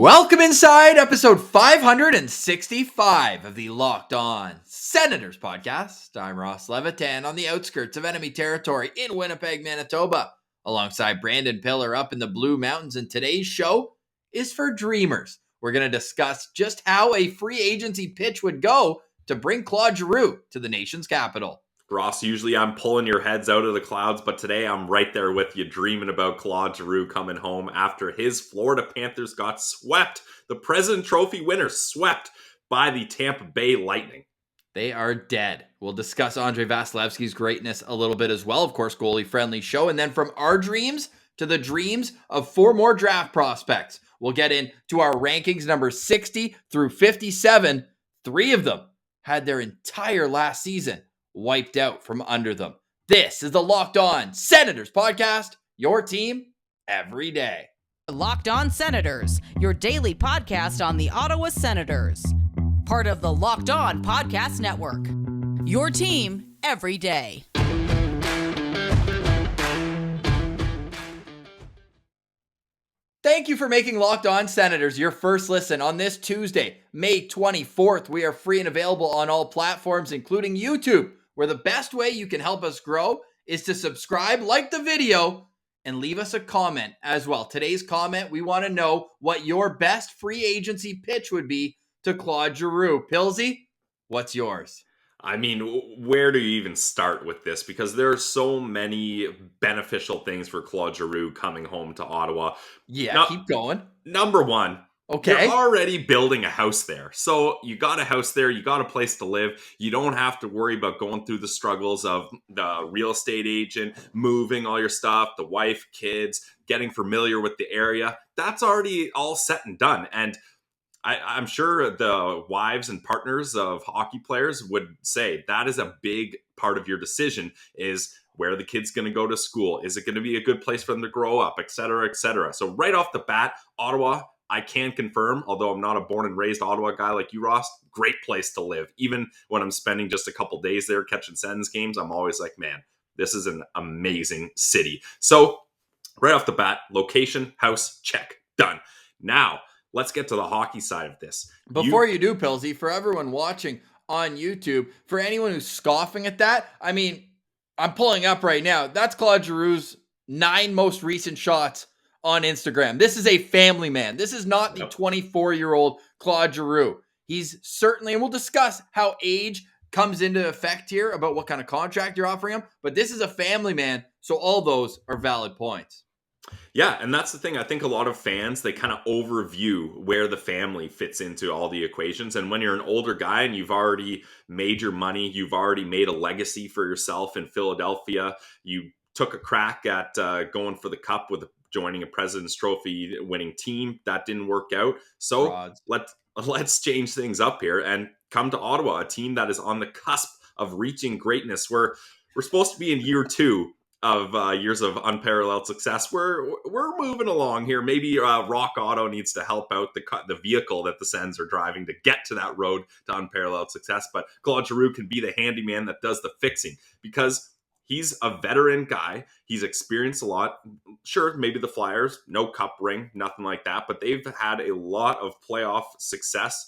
Welcome inside episode 565 of the Locked On Senators podcast. I'm Ross Levitan on the outskirts of enemy territory in Winnipeg, Manitoba, alongside Brandon Piller up in the Blue Mountains. And today's show is for dreamers. We're going to discuss just how a free agency pitch would go to bring Claude Giroux to the nation's capital. Ross, usually I'm pulling your heads out of the clouds, but today I'm right there with you, dreaming about Claude Giroux coming home after his Florida Panthers got swept. The President Trophy winners swept by the Tampa Bay Lightning. They are dead. We'll discuss Andrei Vasilevsky's greatness a little bit as well. Of course, goalie-friendly show. And then from our dreams to the dreams of four more draft prospects. We'll get into our rankings, number 60 through 57. Three of them had their entire last season wiped out from under them. This is the Locked On Senators podcast, your team every day. Locked On Senators, your daily podcast on the Ottawa Senators. Part of the Locked On Podcast Network. Your team every day. Thank you for making Locked On Senators your first listen on this Tuesday, May 24th. We are free and available on all platforms, including YouTube, where the best way you can help us grow is to subscribe, like the video, and leave us a comment as well. Today's comment, we want to know what your best free agency pitch would be to Claude Giroux. Pilsy, what's yours? I mean, where do you even start with this? Because there are so many beneficial things for Claude Giroux coming home to Ottawa. Yeah, keep going. Number one, okay, you're already building a house there. So you got a house there, you got a place to live. You don't have to worry about going through the struggles of the real estate agent, moving all your stuff, the wife, kids, getting familiar with the area. That's already all set and done. And I'm sure the wives and partners of hockey players would say that is a big part of your decision is where the kid's going to go to school. Is it going to be a good place for them to grow up, et cetera, et cetera. So right off the bat, Ottawa, I can confirm, although I'm not a born and raised Ottawa guy like you, Ross, great place to live. Even when I'm spending just a couple days there catching Sens games, I'm always like, man, this is an amazing city. So right off the bat, location, house, check, done. Now, let's get to the hockey side of this. Before you do, Pilsy, for everyone watching on YouTube, for anyone who's scoffing at that, I mean, I'm pulling up right now. That's Claude Giroux's 9 most recent shots on Instagram. This is a family man. This is not the 24-year-old Claude Giroux. He's certainly, and we'll discuss how age comes into effect here about what kind of contract you're offering him, but this is a family man, so all those are valid points. Yeah, and that's the thing. I think a lot of fans, they kind of overview where the family fits into all the equations. And when you're an older guy and you've already made your money, you've already made a legacy for yourself in Philadelphia, you took a crack at going for the cup with joining a President's Trophy winning team. That didn't work out. So let's change things up here and come to Ottawa, a team that is on the cusp of reaching greatness. We're supposed to be in year 2 of years of unparalleled success. We're moving along here. Maybe Rock Auto needs to help out the vehicle that the Sens are driving to get to that road to unparalleled success. But Claude Giroux can be the handyman that does the fixing because he's a veteran guy. He's experienced a lot. Sure, maybe the Flyers, no cup ring, nothing like that, but they've had a lot of playoff success.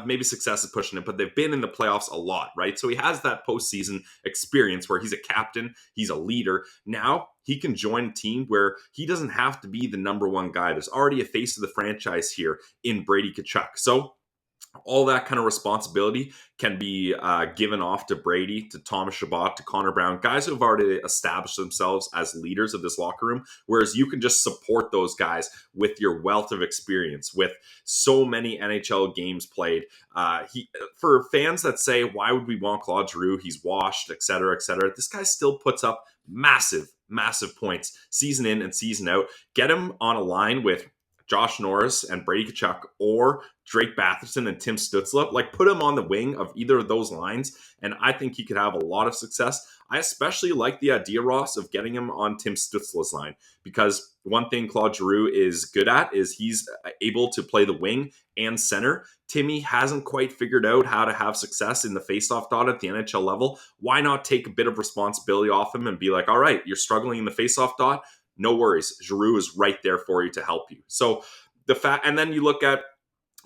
Maybe success is pushing it, but they've been in the playoffs a lot, right? So he has that postseason experience where he's a captain, he's a leader. Now he can join a team where he doesn't have to be the number one guy. There's already a face of the franchise here in Brady Tkachuk. So all that kind of responsibility can be given off to Brady, to Thomas Chabot, to Connor Brown, guys who have already established themselves as leaders of this locker room, whereas you can just support those guys with your wealth of experience, with so many NHL games played. For fans that say, why would we want Claude Giroux? He's washed, et cetera, this guy still puts up massive points season in and season out. Get him on a line with Josh Norris and Brady Tkachuk or Drake Batherson and Tim Stützle, like put him on the wing of either of those lines, and I think he could have a lot of success. I especially like the idea, Ross, of getting him on Tim Stützle's line, because one thing Claude Giroux is good at is he's able to play the wing and center. Timmy hasn't quite figured out how to have success in the faceoff dot at the NHL level. Why not take a bit of responsibility off him and be like, all right, you're struggling in the faceoff dot? No worries. Giroux is right there for you to help you. So and then you look at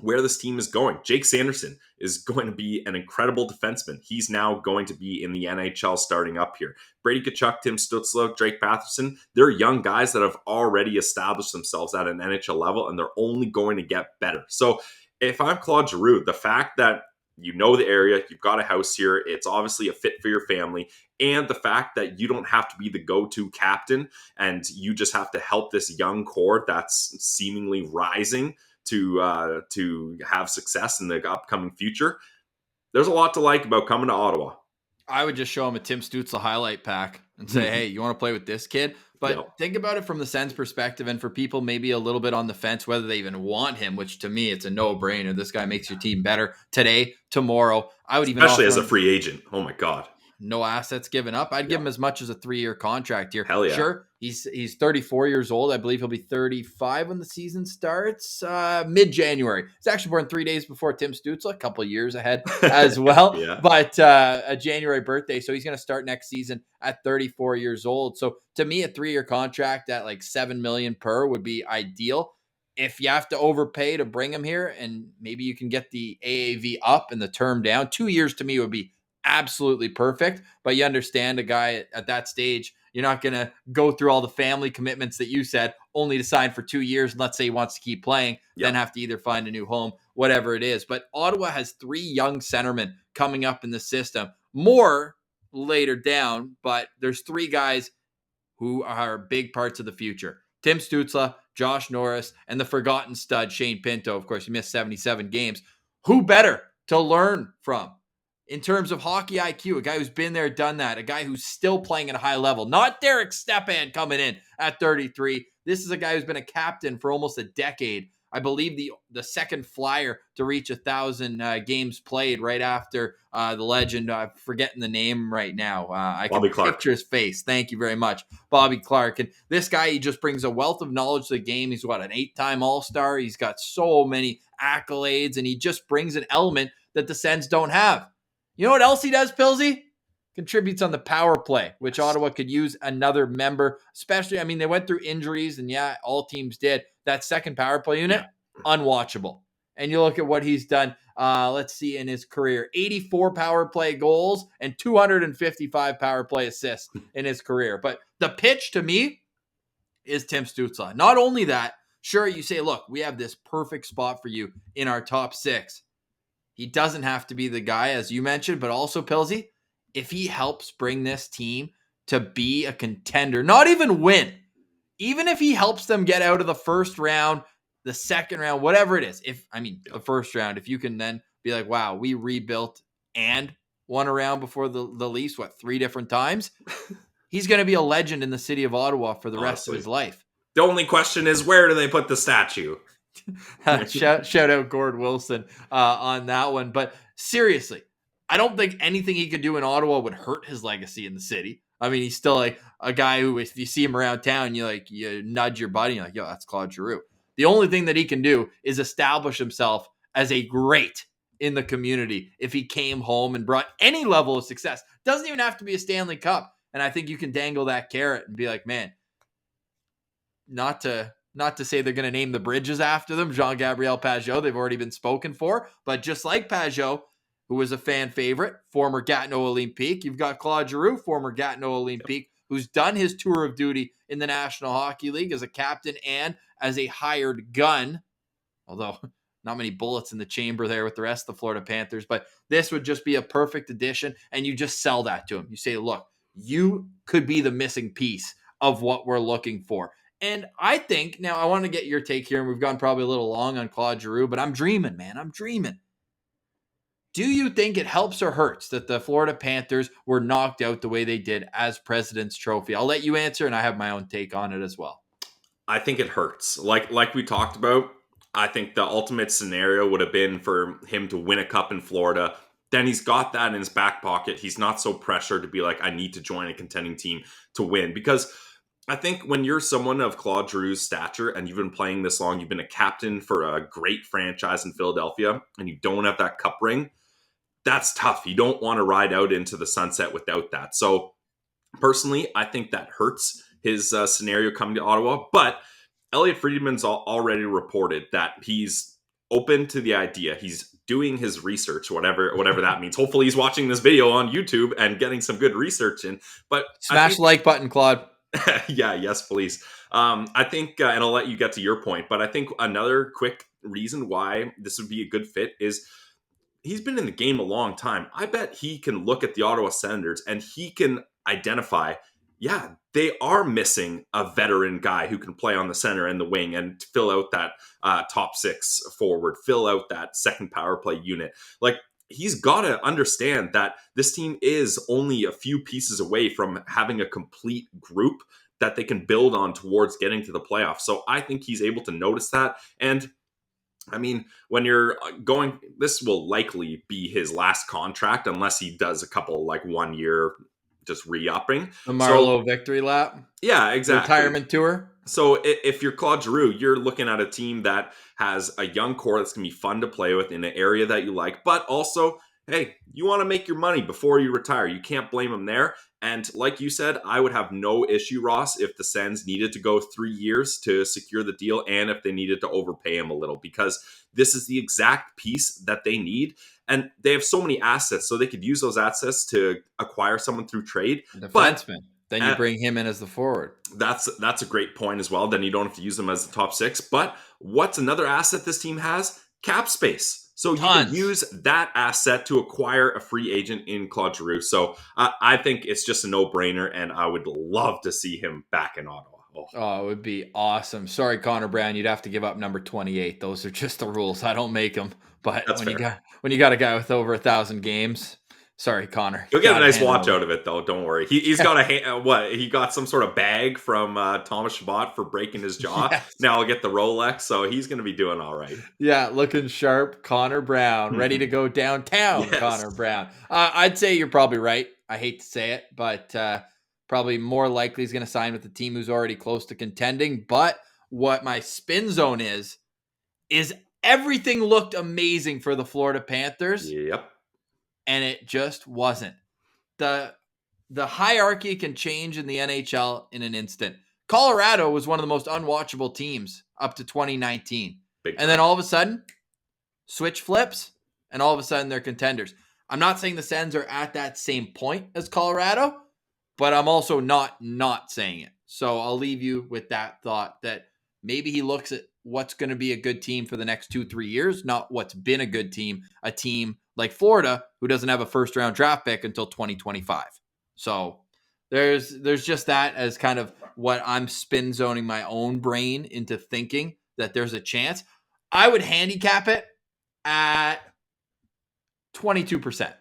where this team is going. Jake Sanderson is going to be an incredible defenseman. He's now going to be in the NHL starting up here. Brady Tkachuk, Tim Stützle, Drake Batherson, they're young guys that have already established themselves at an NHL level, and they're only going to get better. So if I'm Claude Giroux, the fact that you know the area, you've got a house here, it's obviously a fit for your family, and the fact that you don't have to be the go-to captain and you just have to help this young core that's seemingly rising to have success in the upcoming future. There's a lot to like about coming to Ottawa. I would just show him a Tim Stützle highlight pack and say, hey, you want to play with this kid? But think about it from the Sens perspective, and for people maybe a little bit on the fence, whether they even want him, which to me, it's a no-brainer. This guy makes your team better today, tomorrow. I would even especially as a free agent. Oh my God. No assets given up. I'd give him as much as a 3-year contract here. Hell yeah. Sure, he's 34 years old. I believe he'll be 35 when the season starts, mid-January. He's actually born 3 days before Tim Stützle, a couple of years ahead as well. But a January birthday, so he's going to start next season at 34 years old. So to me, a 3-year contract at like $7 million per would be ideal. If you have to overpay to bring him here, and maybe you can get the AAV up and the term down, 2 years to me would be absolutely perfect. But you understand a guy at that stage, you're not going to go through all the family commitments that you said, only to sign for 2 years. And let's say he wants to keep playing, then have to either find a new home, whatever it is. But Ottawa has 3 young centermen coming up in the system. More later down, but there's 3 guys who are big parts of the future. Tim Stützle, Josh Norris, and the forgotten stud, Shane Pinto. Of course, he missed 77 games. Who better to learn from in terms of hockey IQ? A guy who's been there, done that. A guy who's still playing at a high level. Not Derek Stepan coming in at 33. This is a guy who's been a captain for almost a decade. I believe the second flyer to reach 1,000 games played right after the legend. I'm forgetting the name right now. I can picture his face. Thank you very much, Bobby Clark. And this guy, he just brings a wealth of knowledge to the game. He's an 8-time All-Star. He's got so many accolades, and he just brings an element that the Sens don't have. You know what else he does, Pilsy? Contributes on the power play, which Ottawa could use another member, especially, they went through injuries, and all teams did. That second power play unit, unwatchable. And you look at what he's done, let's see, in his career, 84 power play goals and 255 power play assists in his career. But the pitch to me is Tim Stützle. Not only that, sure, you say, look, we have this perfect spot for you in our top 6. He doesn't have to be the guy, as you mentioned, but also, Pilsy, if he helps bring this team to be a contender, not even win, even if he helps them get out of the first round, the second round, whatever it is, the first round, if you can then be like, wow, we rebuilt and won a round before the Leafs, 3 different times, he's going to be a legend in the city of Ottawa for the rest of his life. The only question is, where do they put the statue? Shout out Gord Wilson on that one. But seriously, I don't think anything he could do in Ottawa would hurt his legacy in the city. He's still like a guy who, if you see him around town, you nudge your buddy, and you're like, yo, that's Claude Giroux. The only thing that he can do is establish himself as a great in the community if he came home and brought any level of success. Doesn't even have to be a Stanley Cup. And I think you can dangle that carrot and be like, man, not to say they're going to name the bridges after them, Jean-Gabriel Pageau, they've already been spoken for. But just like Pageau, who was a fan favorite, former Gatineau Olympique, you've got Claude Giroux, former Gatineau Olympique, who's done his tour of duty in the National Hockey League as a captain and as a hired gun. Although not many bullets in the chamber there with the rest of the Florida Panthers. But this would just be a perfect addition, and you just sell that to him. You say, look, you could be the missing piece of what we're looking for. And I think, now I want to get your take here, and we've gone probably a little long on Claude Giroux, but I'm dreaming, man. I'm dreaming. Do you think it helps or hurts that the Florida Panthers were knocked out the way they did as President's Trophy? I'll let you answer, and I have my own take on it as well. I think it hurts. Like we talked about, I think the ultimate scenario would have been for him to win a cup in Florida. Then he's got that in his back pocket. He's not so pressured to be like, I need to join a contending team to win. Because I think when you're someone of Claude Giroux's stature and you've been playing this long, you've been a captain for a great franchise in Philadelphia, and you don't have that cup ring, that's tough. You don't want to ride out into the sunset without that. So personally, I think that hurts his scenario coming to Ottawa. But Elliot Friedman's already reported that he's open to the idea. He's doing his research, whatever that means. Hopefully he's watching this video on YouTube and getting some good research in. But Smash the like button, Claude. yeah, yes, please. I think, and I'll let you get to your point, but I think another quick reason why this would be a good fit is he's been in the game a long time. I bet he can look at the Ottawa Senators and he can identify, yeah, they are missing a veteran guy who can play on the center and the wing and fill out that top six forward, fill out that second power play unit. Like, he's got to understand that this team is only a few pieces away from having a complete group that they can build on towards getting to the playoffs. So I think he's able to notice that. And I mean, when you're going, this will likely be his last contract unless he does a couple, like 1 year just re-upping. The Marlowe victory lap. Yeah, exactly. Retirement tour. So if you're Claude Giroux, you're looking at a team that has a young core that's going to be fun to play with in an area that you like, but also, hey, you want to make your money before you retire. You can't blame them there. And like you said, I would have no issue, Ross, if the Sens needed to go 3 years to secure the deal and if they needed to overpay him a little, because this is the exact piece that they need. And they have so many assets, so they could use those assets to acquire someone through trade. Defenseman. Then you bring him in as the forward. That's a great point as well. Then you don't have to use them as the top six. But what's another asset this team has? Cap space. So you can use that asset to acquire a free agent in Claude Giroux. So I think it's just a no-brainer, and I would love to see him back in Ottawa. Oh, it would be awesome. Sorry, Connor Brown, you'd have to give up number 28. Those are just the rules. I don't make them. But when you got a guy with over 1,000 games, sorry, Connor. You'll get a nice watch out of it, though. Don't worry. He's got he got some sort of bag from Thomas Chabot for breaking his jaw. Yes. Now I'll get the Rolex, so he's going to be doing all right. Yeah, looking sharp, Connor Brown, ready to go downtown. Yes. Connor Brown. I'd say you're probably right. I hate to say it, but probably more likely he's going to sign with the team who's already close to contending. But what my spin zone is everything looked amazing for the Florida Panthers. Yep. And it just wasn't. The hierarchy can change in the NHL in an instant. Colorado was one of the most unwatchable teams up to 2019. And then all of a sudden, switch flips, and all of a sudden they're contenders. I'm not saying the Sens are at that same point as Colorado, but I'm also not saying it. So I'll leave you with that thought that maybe he looks at what's going to be a good team for the next 2-3 years, not what's been a good team, a team like Florida, who doesn't have a first-round draft pick until 2025. So there's just that as kind of what I'm spin zoning my own brain into thinking that there's a chance. I would handicap it at 22%.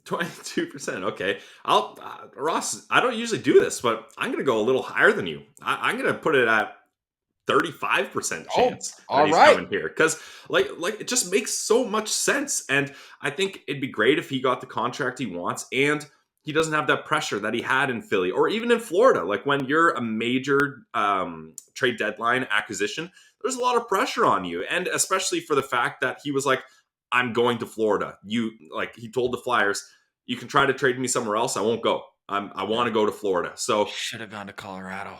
22%. Okay. Ross, I don't usually do this, but I'm going to go a little higher than you. I'm going to put it at 35% chance that he's coming here, because like it just makes so much sense. And I think it'd be great if he got the contract he wants and he doesn't have that pressure that he had in Philly or even in Florida. Like, when you're a major trade deadline acquisition, there's a lot of pressure on you, and especially for the fact that he was like, I'm going to Florida. He told the Flyers, you can try to trade me somewhere else, I won't go. I want to go to Florida. So should have gone to Colorado.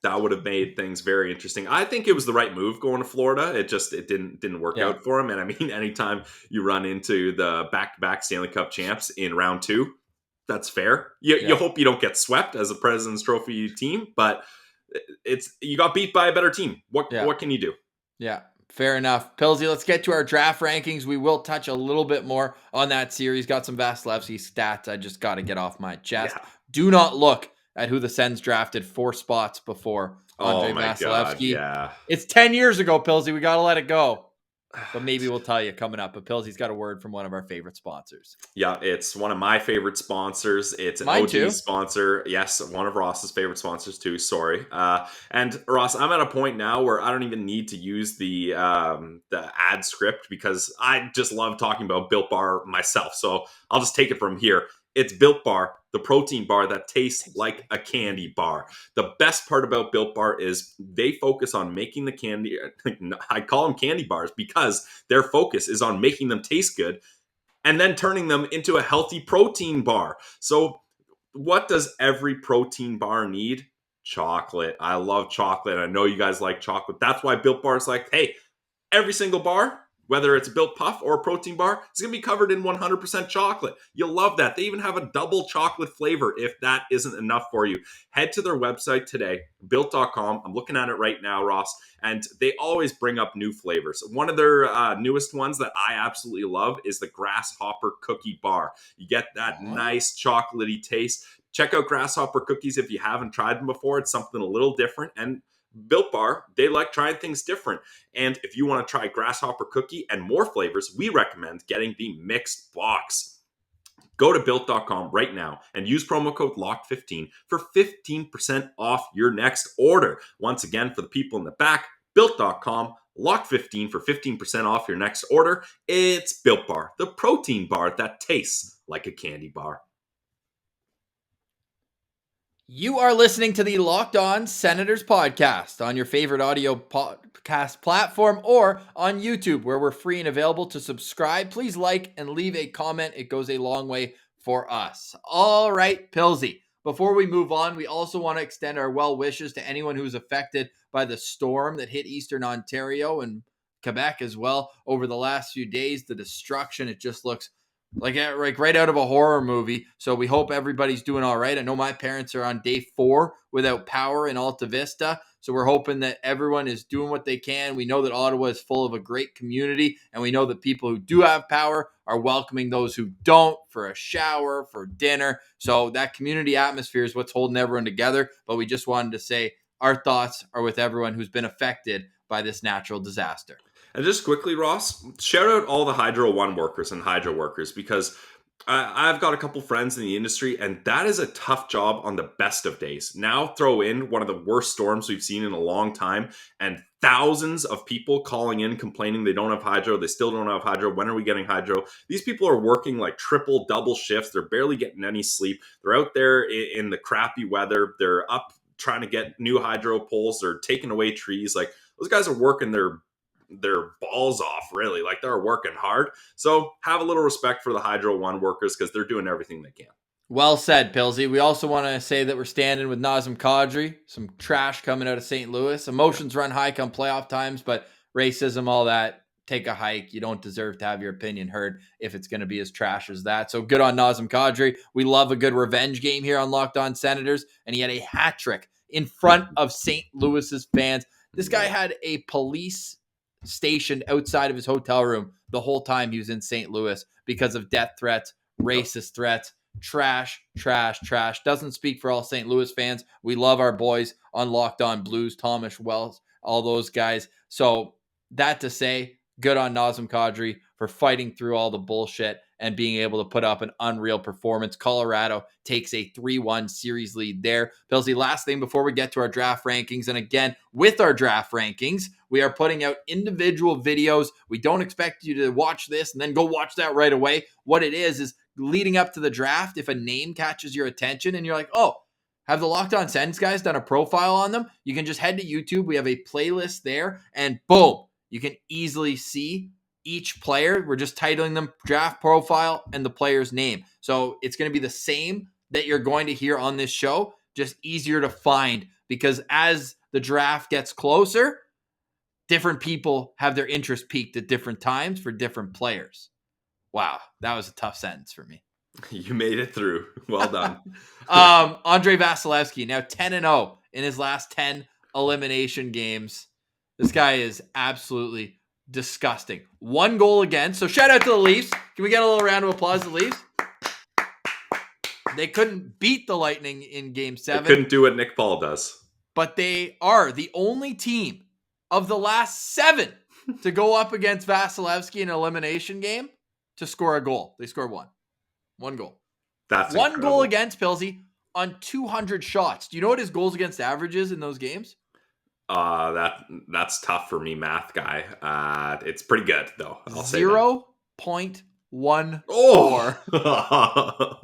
That would have made things very interesting. I think it was the right move going to Florida. It didn't work out for him. And I mean, anytime you run into the back-to-back Stanley Cup champs in round 2, that's fair. You hope you don't get swept as a President's Trophy team, but you got beat by a better team. What can you do? Yeah. Fair enough. Pilsy, let's get to our draft rankings. We will touch a little bit more on that series. Got some Vasilevsky stats I just got to get off my chest. Yeah. Do not look at who the Sens drafted 4 spots before Andre Vasilevsky. Yeah. It's 10 years ago, Pilsy. We got to let it go. But maybe we'll tell you coming up. But Pilsy's got a word from one of our favorite sponsors. Yeah, it's one of my favorite sponsors. It's an OG sponsor. Yes, one of Ross's favorite sponsors too. Sorry. And Ross, I'm at a point now where I don't even need to use the ad script because I just love talking about Built Bar myself. So I'll just take it from here. It's Built Bar, the protein bar that tastes like a candy bar. The best part about Built Bar is they focus on making the candy. I call them candy bars because their focus is on making them taste good and then turning them into a healthy protein bar. So what does every protein bar need? Chocolate. I love chocolate. I know you guys like chocolate. That's why Built Bar is like, hey, every single bar, whether it's a Built Puff or a protein bar, is going to be covered in 100% chocolate. You'll love that. They even have a double chocolate flavor if that isn't enough for you. Head to their website today, built.com. I'm looking at it right now, Ross, and they always bring up new flavors. One of their newest ones that I absolutely love is the Grasshopper Cookie Bar. You get that nice chocolatey taste. Check out Grasshopper Cookies if you haven't tried them before. It's something a little different, and Built Bar, they like trying things different. And if you want to try Grasshopper Cookie and more flavors, we recommend getting the mixed box. Go to Built.com right now and use promo code LOCK15 for 15% off your next order. Once again, for the people in the back, Built.com, LOCK15 for 15% off your next order. It's Built Bar, the protein bar that tastes like a candy bar. You are listening to the Locked On Senators podcast on your favorite audio podcast platform or on YouTube, where we're free and available to subscribe. Please like and leave a comment. It goes a long way for us. All right, Pilsy. Before we move on, we also want to extend our well wishes to anyone who's affected by the storm that hit Eastern Ontario and Quebec as well over the last few days. The destruction, it just looks like right out of a horror movie. So we hope everybody's doing all right. I know my parents are on day 4 without power in Alta Vista. So we're hoping that everyone is doing what they can. We know that Ottawa is full of a great community, and we know that people who do have power are welcoming those who don't for a shower, for dinner. So that community atmosphere is what's holding everyone together. But we just wanted to say our thoughts are with everyone who's been affected by this natural disaster. And just quickly, Ross, shout out all the Hydro One workers and hydro workers, because I've got a couple friends in the industry, and that is a tough job on the best of days. Now throw in one of the worst storms we've seen in a long time, and thousands of people calling in complaining they don't have hydro. They still don't have hydro. When are we getting hydro? These people are working like triple, double shifts. They're barely getting any sleep. They're out there in the crappy weather. They're up trying to get new hydro poles. They're taking away trees. Like, those guys are working their balls off, really. Like, they're working hard. So have a little respect for the Hydro One workers, because they're doing everything they can. Well said, Pilsy. We also want to say that we're standing with Nazem Kadri. Some trash coming out of St. Louis. Emotions run high come playoff times, but racism, all that, take a hike. You don't deserve to have your opinion heard if it's going to be as trash as that. So good on Nazem Kadri. We love a good revenge game here on Locked On Senators, and he had a hat trick in front of St. Louis's fans. This guy had a police stationed outside of his hotel room the whole time he was in St. Louis because of death threats, racist threats. Trash. Doesn't speak for all St. Louis fans. We love our boys on Locked On Blues, Thomas Wells, all those guys. So that to say, good on Nazem Kadri for fighting through all the bullshit and being able to put up an unreal performance. Colorado takes a 3-1 series lead there. Pilsy, last thing before we get to our draft rankings, and again, with our draft rankings, we are putting out individual videos. We don't expect you to watch this and then go watch that right away. What it is leading up to the draft, if a name catches your attention and you're like, oh, have the Locked On Sens guys done a profile on them? You can just head to YouTube. We have a playlist there, and boom, you can easily see each player. We're just titling them draft profile and the player's name. So it's going to be the same that you're going to hear on this show, just easier to find, because as the draft gets closer, different people have their interest peaked at different times for different players. Wow, that was a tough sentence for me. You made it through. Well done. Andrei Vasilevsky, now 10-0 in his last 10 elimination games. This guy is absolutely disgusting. 1 goal against. So shout out to the Leafs. Can we get a little round of applause to the Leafs? They couldn't beat the Lightning in Game 7. They couldn't do what Nick Paul does. But they are the only team of the last 7 to go up against Vasilevsky in an elimination game to score a goal. They scored 1. 1 goal. That's 1 incredible. goal against, Pilsy, on 200 shots. Do you know what his goals against average is in those games? That's tough for me, math guy. It's pretty good though. I'll say 0.14. Oh.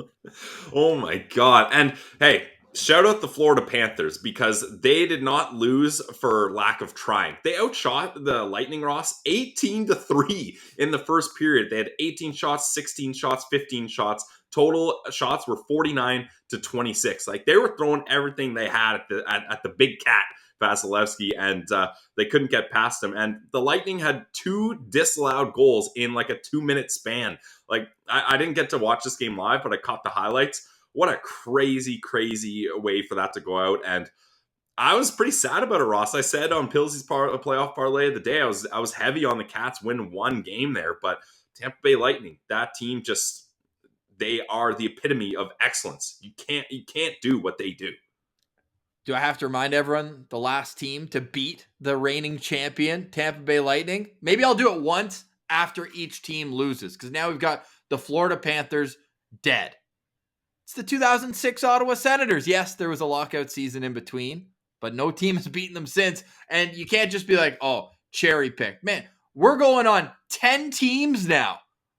Oh my god. And hey, shout out the Florida Panthers, because they did not lose for lack of trying. They outshot the Lightning, Ross, 18-3 in the first period. They had 18 shots, 16 shots, 15 shots. Total shots were 49-26. Like, they were throwing everything they had at the big cat, Vasilevsky, and they couldn't get past him. And the Lightning had 2 disallowed goals in like a 2-minute span. Like, I didn't get to watch this game live, but I caught the highlights. What a crazy, crazy way for that to go out. And I was pretty sad about it, Ross. I said on Pilsy's playoff parlay of the day, I was heavy on the Cats win 1 game there, but Tampa Bay Lightning, that team just, they are the epitome of excellence. You can't do what they do. Do I have to remind everyone the last team to beat the reigning champion, Tampa Bay Lightning? Maybe I'll do it once after each team loses, because now we've got the Florida Panthers dead. It's the 2006 Ottawa Senators. Yes, there was a lockout season in between, but no team has beaten them since. And you can't just be like, oh, cherry pick. Man, we're going on 10 teams now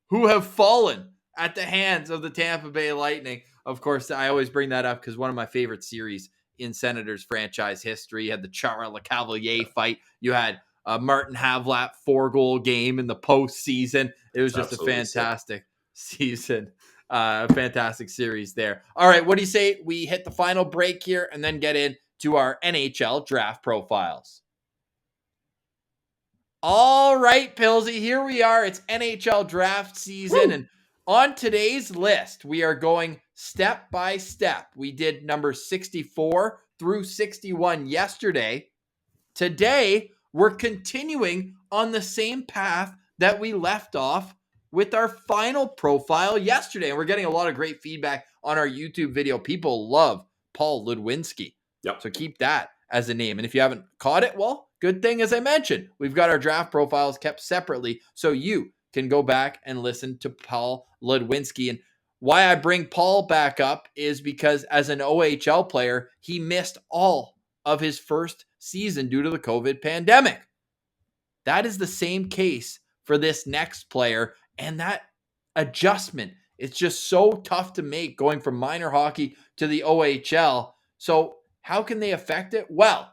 who have fallen at the hands of the Tampa Bay Lightning. Of course, I always bring that up because one of my favorite series in Senators franchise history. You had the Chara LeCavalier fight. You had Martin Havlat 4-goal game in the postseason. It was just absolutely a fantastic season. Fantastic series there. All right, what do you say we hit the final break here and then get into our NHL draft profiles? All right, Pillsy, here we are. It's NHL draft season. Woo! And on today's list, we are going step by step. We did number 64 through 61 yesterday. Today, we're continuing on the same path that we left off with our final profile yesterday. And we're getting a lot of great feedback on our YouTube video. People love Paul Ludwinski. Yep. So keep that as a name. And if you haven't caught it, well, good thing, as I mentioned, we've got our draft profiles kept separately so you can go back and listen to Paul Ludwinski. And why I bring Paul back up is because as an OHL player, he missed all of his first season due to the COVID pandemic. That is the same case for this next player. And that adjustment, it's just so tough to make going from minor hockey to the OHL. So how can they affect it? Well,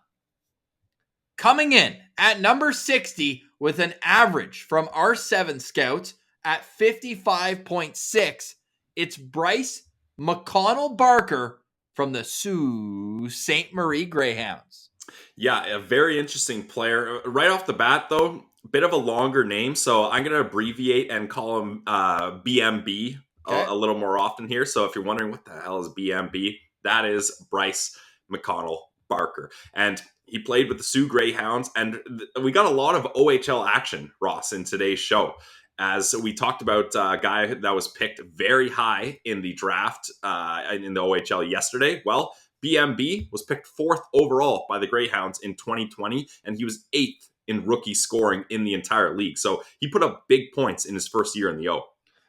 coming in at number 60 with an average from our 7 scouts at 55.6, it's Bryce McConnell-Barker from the Sault Ste. Marie Greyhounds. Yeah, a very interesting player. Right off the bat, though, a bit of a longer name, so I'm going to abbreviate and call him BMB a little more often here. So if you're wondering what the hell is BMB, that is Bryce McConnell-Barker. And he played with the Sioux Greyhounds, and we got a lot of OHL action, Ross, in today's show. As we talked about a guy that was picked very high in the draft in the OHL yesterday. Well, BMB was picked 4th overall by the Greyhounds in 2020, and he was 8th in rookie scoring in the entire league. So he put up big points in his first year in the O.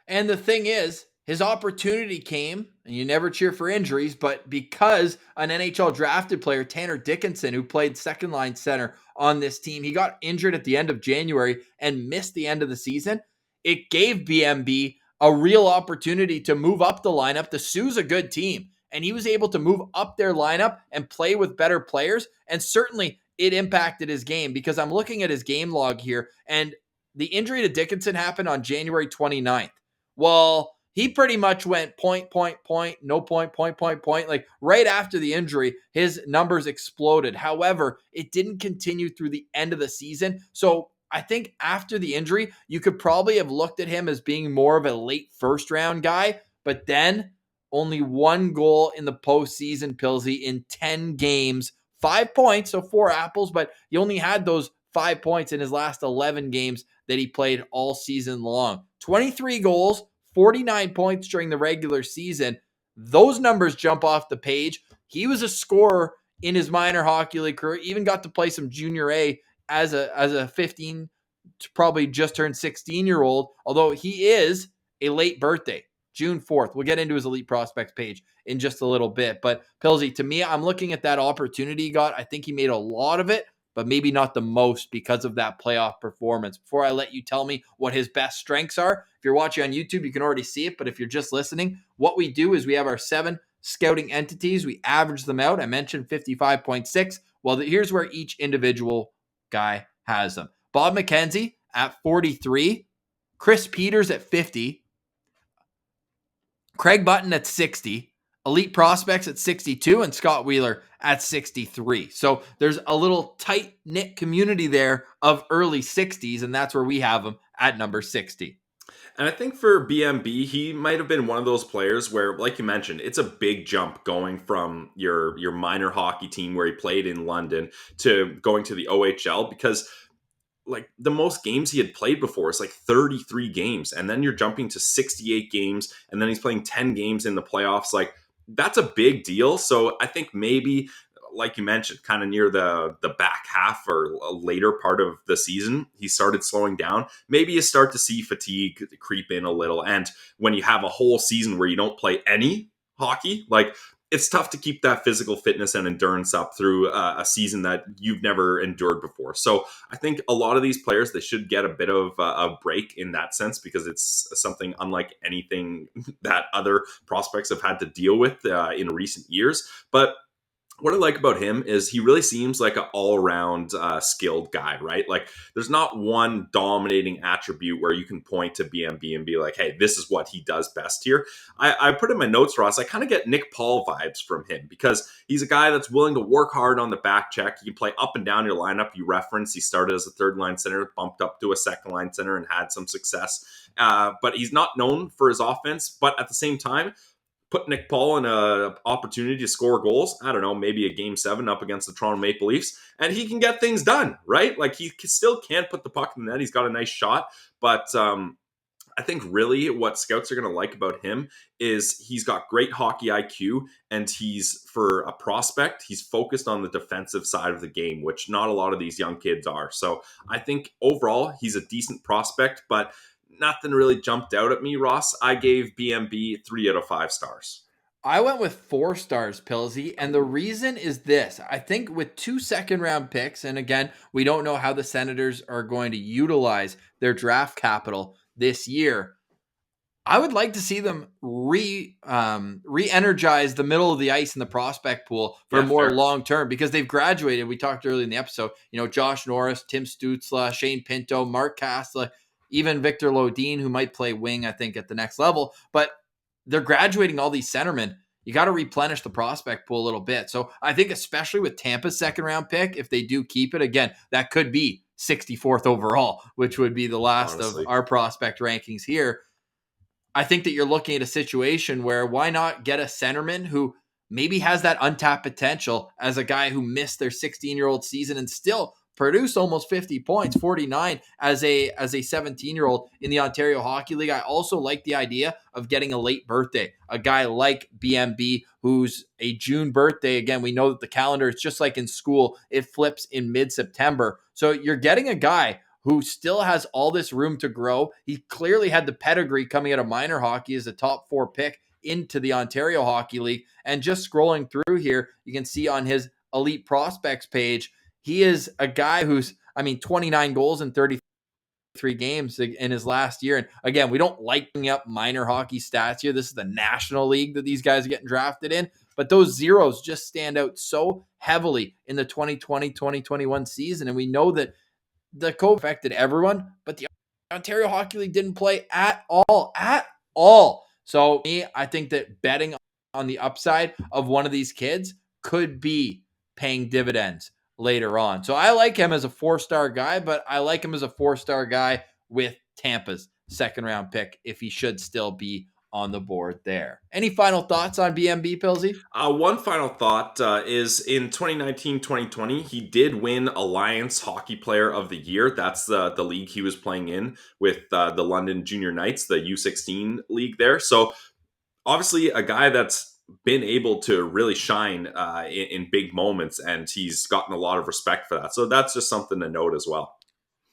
And the thing is, his opportunity came, and you never cheer for injuries, but because an NHL drafted player, Tanner Dickinson, who played second line center on this team, he got injured at the end of January and missed the end of the season. It gave BMB a real opportunity to move up the lineup. The Sioux's a good team, and he was able to move up their lineup and play with better players. And certainly it impacted his game, because I'm looking at his game log here, and the injury to Dickinson happened on January 29th. Well, he pretty much went point, no point. Like right after the injury, his numbers exploded. However, it didn't continue through the end of the season. So I think after the injury, you could probably have looked at him as being more of a late first round guy, but then only 1 goal in the postseason, Pilsy, in 10 games, 5 points, so 4 apples, but he only had those 5 points in his last 11 games that he played all season long. 23 goals, 49 points during the regular season. Those numbers jump off the page. He was a scorer in his minor hockey league career, even got to play some junior A as a 15, probably just turned 16-year-old, although he is a late birthday, June 4th. We'll get into his elite prospects page in just a little bit. But Pilsy, to me, I'm looking at that opportunity he got. I think he made a lot of it, but maybe not the most because of that playoff performance. Before I let you tell me what his best strengths are, if you're watching on YouTube, you can already see it. But if you're just listening, what we do is we have our 7 scouting entities. We average them out. I mentioned 55.6. Well, here's where each individual guy has them. Bob McKenzie at 43. Chris Peters at 50. Craig Button at 60, Elite Prospects at 62, and Scott Wheeler at 63. So there's a little tight-knit community there of early 60s, and that's where we have him at number 60. And I think for BMB, he might have been one of those players where, like you mentioned, it's a big jump going from your minor hockey team where he played in London to going to the OHL, because like the most games he had played before is like 33 games, and then you're jumping to 68 games, and then he's playing 10 games in the playoffs. Like, that's a big deal. So I think maybe, like you mentioned, kind of near the back half or a later part of the season, he started slowing down. Maybe you start to see fatigue creep in a little. And when you have a whole season where you don't play any hockey, like, it's tough to keep that physical fitness and endurance up through a season that you've never endured before. So I think a lot of these players, they should get a bit of a break in that sense, because it's something unlike anything that other prospects have had to deal with in recent years. But what I like about him is he really seems like an all-around skilled guy, right? Like, there's not one dominating attribute where you can point to BMB and be like, hey, this is what he does best here. I put in my notes, Ross, I kind of get Nick Paul vibes from him, because he's a guy that's willing to work hard on the back check. He can play up and down your lineup. You reference, he started as a third-line center, bumped up to a second-line center, and had some success. But he's not known for his offense. But at the same time, put Nick Paul in an opportunity to score goals, I don't know, maybe a game 7 up against the Toronto Maple Leafs, and he can get things done, right? Like, he still can't put the puck in the net. He's got a nice shot, but I think really what scouts are going to like about him is he's got great hockey IQ, and he's, for a prospect, he's focused on the defensive side of the game, which not a lot of these young kids are. So I think overall he's a decent prospect, but nothing really jumped out at me, Ross. I gave BMB 3 out of 5 stars. I went with 4 stars, Pilsy, and the reason is this. I think with 2 second-round picks, and again, we don't know how the Senators are going to utilize their draft capital this year, I would like to see them re-energize the middle of the ice in the prospect pool for more long-term, because they've graduated. We talked earlier in the episode, Josh Norris, Tim Stützle, Shane Pinto, Mark Kastler, even Victor Lodin, who might play wing, I think, at the next level. But they're graduating all these centermen. You got to replenish the prospect pool a little bit. So I think especially with Tampa's second-round pick, if they do keep it, again, that could be 64th overall, which would be the last of our prospect rankings here. I think that you're looking at a situation where why not get a centerman who maybe has that untapped potential as a guy who missed their 16-year-old season and still produced almost 50 points, 49 as a 17-year-old in the Ontario Hockey League. I also like the idea of getting a late birthday, a guy like BMB who's a June birthday. Again, we know that the calendar, it's just like in school, it flips in mid-September. So you're getting a guy who still has all this room to grow. He clearly had the pedigree coming out of minor hockey as a top 4 pick into the Ontario Hockey League. And just scrolling through here, you can see on his Elite Prospects page, he is a guy who's, 29 goals in 33 games in his last year. And again, we don't like bringing up minor hockey stats here. This is the National League that these guys are getting drafted in. But those zeros just stand out so heavily in the 2020-2021 season. And we know that the COVID affected everyone, but the Ontario Hockey League didn't play at all. So I think that betting on the upside of one of these kids could be paying dividends later on. So I like him as a 4-star guy, but I like him as a 4-star guy with Tampa's second-round pick if he should still be on the board there. Any final thoughts on BMB, Pilsy? One final thought is in 2019-2020, he did win Alliance Hockey Player of the Year. That's the league he was playing in with the London Junior Knights, the U16 league there. So obviously a guy that's been able to really shine in big moments, and he's gotten a lot of respect for that. So that's just something to note as well.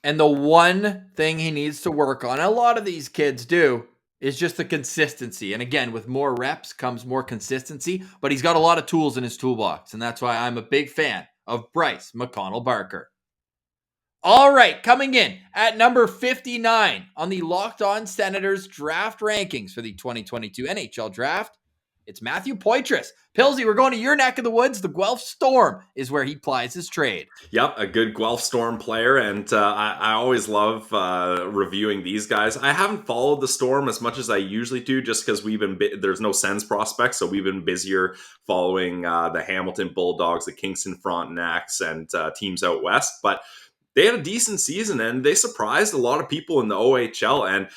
And the one thing he needs to work on, a lot of these kids do, is just the consistency. And again, with more reps comes more consistency, but he's got a lot of tools in his toolbox. And that's why I'm a big fan of Bryce McConnell-Barker. All right, coming in at number 59 on the Locked On Senators draft rankings for the 2022 NHL draft, It's Matthew Poitras. Pilsy, we're going to your neck of the woods. The Guelph Storm is where he plies his trade. Yep, a good Guelph Storm player, and I always love reviewing these guys. I haven't followed the Storm as much as I usually do, just because there's no Sens prospects, so we've been busier following the Hamilton Bulldogs, the Kingston Frontenacs, and teams out west. But they had a decent season, and they surprised a lot of people in the OHL, and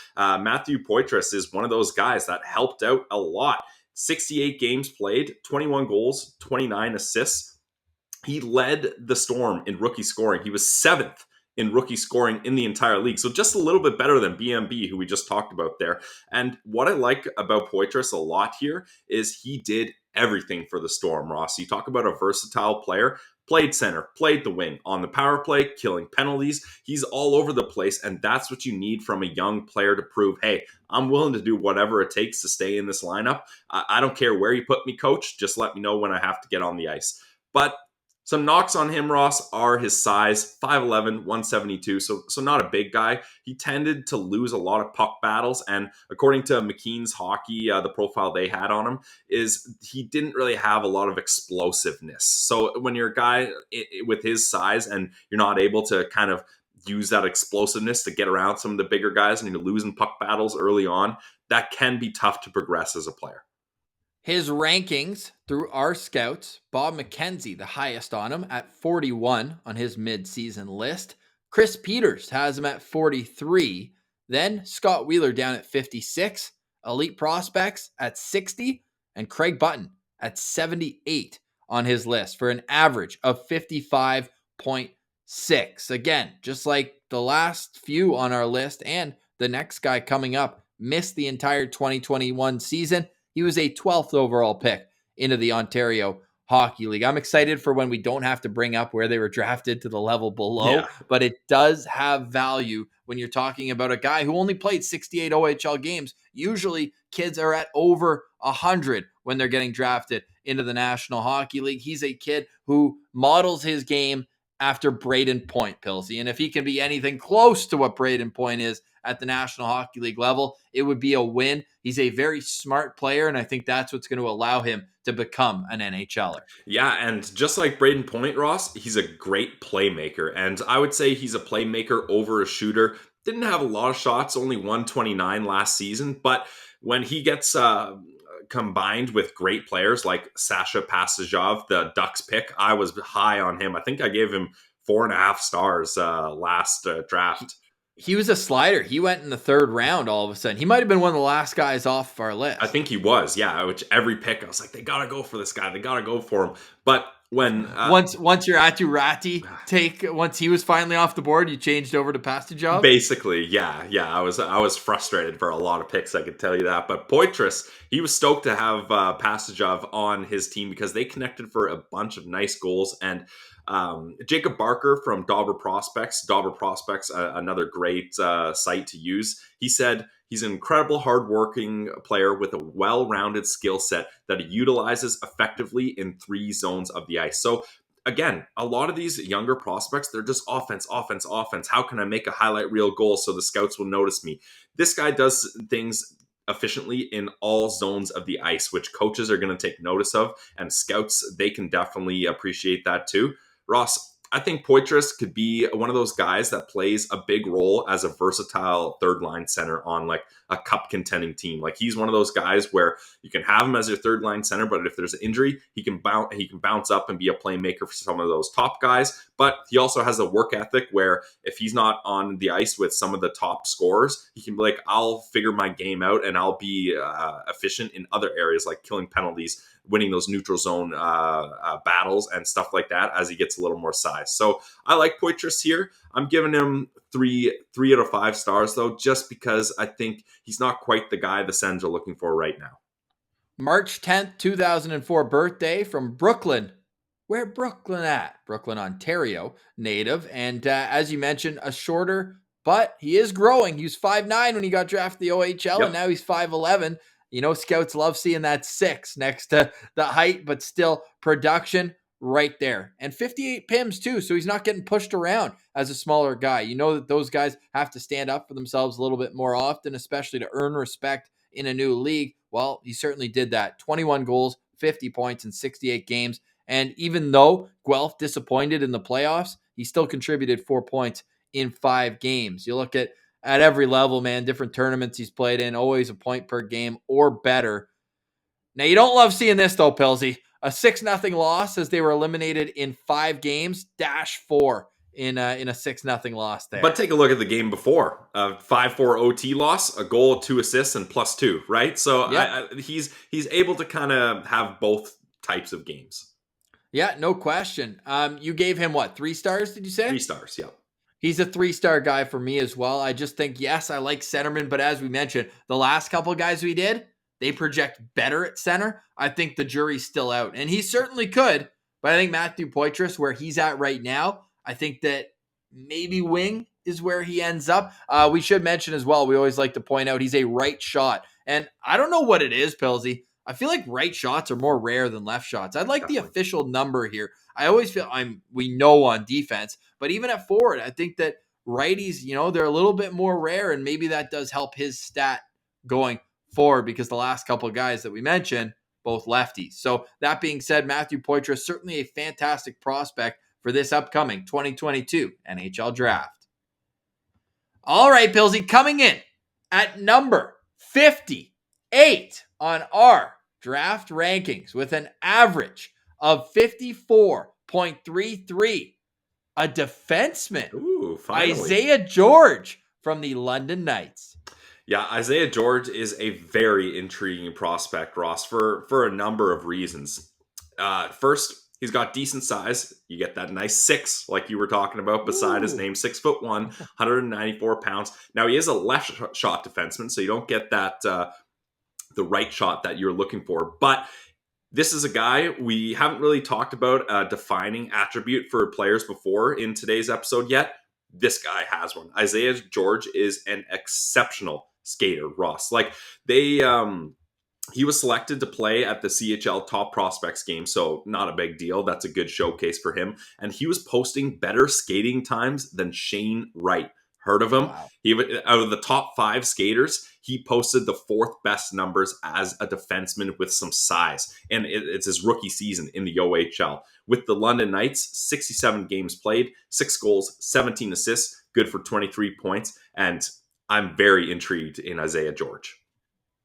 Matthew Poitras is one of those guys that helped out a lot. 68 games played, 21 goals, 29 assists. He led the Storm in rookie scoring. He was 7th in rookie scoring in the entire league. So just a little bit better than BMB, who we just talked about there. And what I like about Poitras a lot here is he did everything for the Storm, Ross. You talk about a versatile player. Played center, played the wing, on the power play, killing penalties. He's all over the place, and that's what you need from a young player to prove, hey, I'm willing to do whatever it takes to stay in this lineup. I don't care where you put me, coach. Just let me know when I have to get on the ice. But some knocks on him, Ross, are his size, 5'11", 172, so not a big guy. He tended to lose a lot of puck battles, and according to McKeen's Hockey, the profile they had on him, is he didn't really have a lot of explosiveness. So when you're a guy with his size and you're not able to kind of use that explosiveness to get around some of the bigger guys and you're losing puck battles early on, that can be tough to progress as a player. His rankings through our scouts, Bob McKenzie, the highest on him at 41 on his mid-season list. Chris Peters has him at 43. Then Scott Wheeler down at 56. Elite Prospects at 60. And Craig Button at 78 on his list for an average of 55.6. Again, just like the last few on our list and the next guy coming up, missed the entire 2021 season. He was a 12th overall pick into the Ontario Hockey League. I'm excited for when we don't have to bring up where they were drafted to the level below, but it does have value when you're talking about a guy who only played 68 OHL games. Usually kids are at over 100 when they're getting drafted into the National Hockey League. He's a kid who models his game after Braden Point, Pilsy. And if he can be anything close to what Braden Point is at the National Hockey League level, it would be a win. He's a very smart player, and I think that's what's going to allow him to become an NHLer. Yeah, and just like Braden Point, Ross, he's a great playmaker, and I would say he's a playmaker over a shooter. Didn't have a lot of shots, only 129 last season, but when he gets combined with great players like Sasha Pasajov, the Ducks pick, I was high on him. I think I gave him 4.5 stars last draft. He was a slider. He went in the 3rd round all of a sudden. He might have been one of the last guys off our list. I think he was, yeah. Which every pick, I was like, they got to go for this guy. They got to go for him. But when once your Atu take, once he was finally off the board, you changed over to Pastajov? Basically, yeah. I was frustrated for a lot of picks, I could tell you that. But Poitras, he was stoked to have Pastajov on his team because they connected for a bunch of nice goals. And Jacob Barker from Dauber Prospects, another great site to use. He said he's an incredible hardworking player with a well-rounded skill set that he utilizes effectively in 3 zones of the ice. So again, a lot of these younger prospects, they're just offense. How can I make a highlight reel goal so the scouts will notice me? This guy does things efficiently in all zones of the ice, which coaches are going to take notice of, and scouts, they can definitely appreciate that too. Ross, I think Poitras could be one of those guys that plays a big role as a versatile 3rd-line center on like a cup contending team. Like he's one of those guys where you can have him as your 3rd-line center, but if there's an injury, he can bounce up and be a playmaker for some of those top guys. But he also has a work ethic where if he's not on the ice with some of the top scorers, he can be like, I'll figure my game out and I'll be efficient in other areas like killing penalties, winning those neutral zone battles and stuff like that as he gets a little more size. So I like Poitras here. I'm giving him 3 out of 5 stars though, just because I think he's not quite the guy the Sens are looking for right now. March 10th, 2004 birthday from Brooklyn. Where Brooklyn at? Brooklyn, Ontario native. And as you mentioned, a shorter, but he is growing. He was 5'9" when he got drafted the OHL, and now he's 5'11". You know, scouts love seeing that 6 next to the height, but still production. right there. And 58 PIMs too, so he's not getting pushed around as a smaller guy. You know that those guys have to stand up for themselves a little bit more often, especially to earn respect in a new league. Well, he certainly did that. 21 goals, 50 points in 68 games. And even though Guelph disappointed in the playoffs, he still contributed 4 points in 5 games. You look at every level, man, different tournaments he's played in, always a point per game or better. Now, you don't love seeing this, though, Pilsy. A 6-0 loss as they were eliminated in 5 games, -4 in a 6-0 loss there. But take a look at the game before. 5-4 OT loss, a goal, 2 assists, and +2, right? So Yep. he's able to kind of have both types of games. Yeah, no question. You gave him what, 3 stars, did you say? 3 stars, yeah. He's a 3-star guy for me as well. I just think, yes, I like Centerman, but as we mentioned, the last couple guys we did, they project better at center. I think the jury's still out, and he certainly could, but I think Matthew Poitras, where he's at right now, I think that maybe wing is where he ends up. We should mention as well, we always like to point out he's a right shot, and I don't know what it is, Pilsy. I feel like right shots are more rare than left shots. I'd like the official number here. I always feel we know on defense, but even at forward, I think that righties, they're a little bit more rare, and maybe that does help his stat going forward because the last couple of guys that we mentioned, both lefties. So that being said, Matthew Poitras, certainly a fantastic prospect for this upcoming 2022 NHL draft. All right, Pilsy, coming in at number 58 on our draft rankings with an average of 54.33. A defenseman. Ooh, finally. Isaiah George from the London Knights. Yeah, Isaiah George is a very intriguing prospect, Ross, for a number of reasons. First, he's got decent size. You get that nice 6, like you were talking about, beside his name, 6'1", 194 pounds. Now, he is a left shot defenseman, so you don't get that the right shot that you're looking for. But this is a guy we haven't really talked about a defining attribute for players before in today's episode yet. This guy has one. Isaiah George is an exceptional skater, Ross. Like he was selected to play at the CHL Top Prospects game, so not a big deal. That's a good showcase for him. And he was posting better skating times than Shane Wright. Heard of him? Wow. Out of the top 5 skaters, he posted the 4th best numbers as a defenseman with some size. And it's his rookie season in the OHL. With the London Knights, 67 games played, 6 goals, 17 assists, good for 23 points. And I'm very intrigued in Isaiah George.